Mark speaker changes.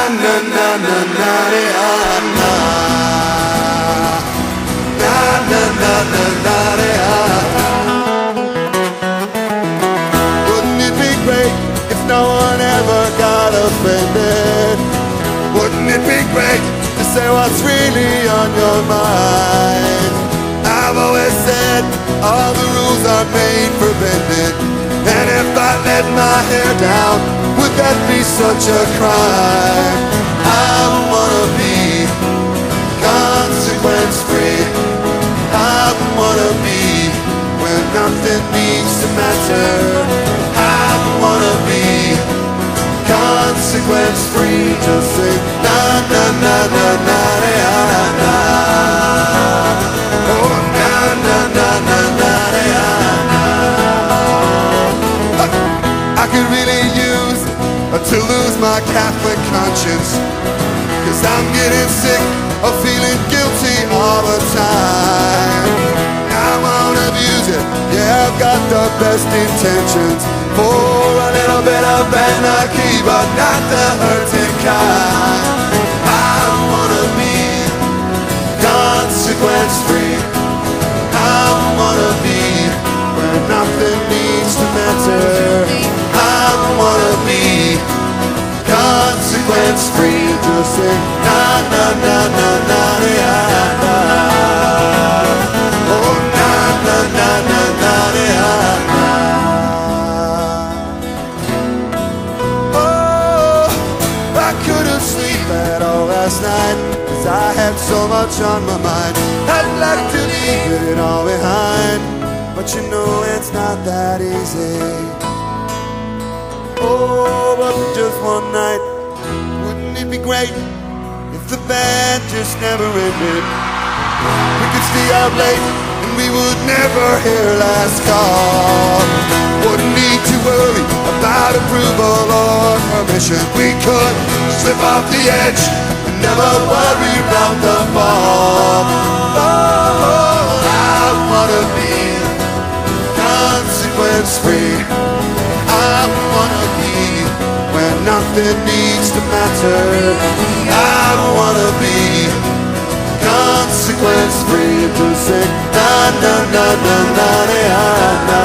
Speaker 1: na na na na na na na na na na na. Wouldn't it be great if no one ever got offended? Wouldn't it be great to say what's really on your mind? I've always said all the rules are made for bending, and if I let my hair down, would that be such a crime? I wanna be consequence-free. I wanna be where nothing needs to matter. I wanna be consequence-free. Just say na na na na na na na. Oh na na na na na na. I could really use to lose my Catholic conscience, 'cause I'm getting sick of feeling guilty all the time. I won't abuse it, yeah, I've got the best intentions for a little bit of anarchy, but not the hurting kind. I wanna be consequence-free. I wanna be where nothing needs to matter. I wanna be consequence-free. Just say na na na na na na na. Oh na na na na na na. Oh, I couldn't sleep at all last night, 'cause I had so much on my mind. I'd like to leave it all behind, but you know it's not that easy. Oh, but just one night, wouldn't it be great if the band just never ended? We could stay out late and we would never hear last call. Wouldn't need to worry about approval or permission. We could slip off the edge and never worry about the fall. Oh, I wanna be consequence-free. I wanna be where nothing needs to matter. I wanna be consequence-free. To say na na na na na na na.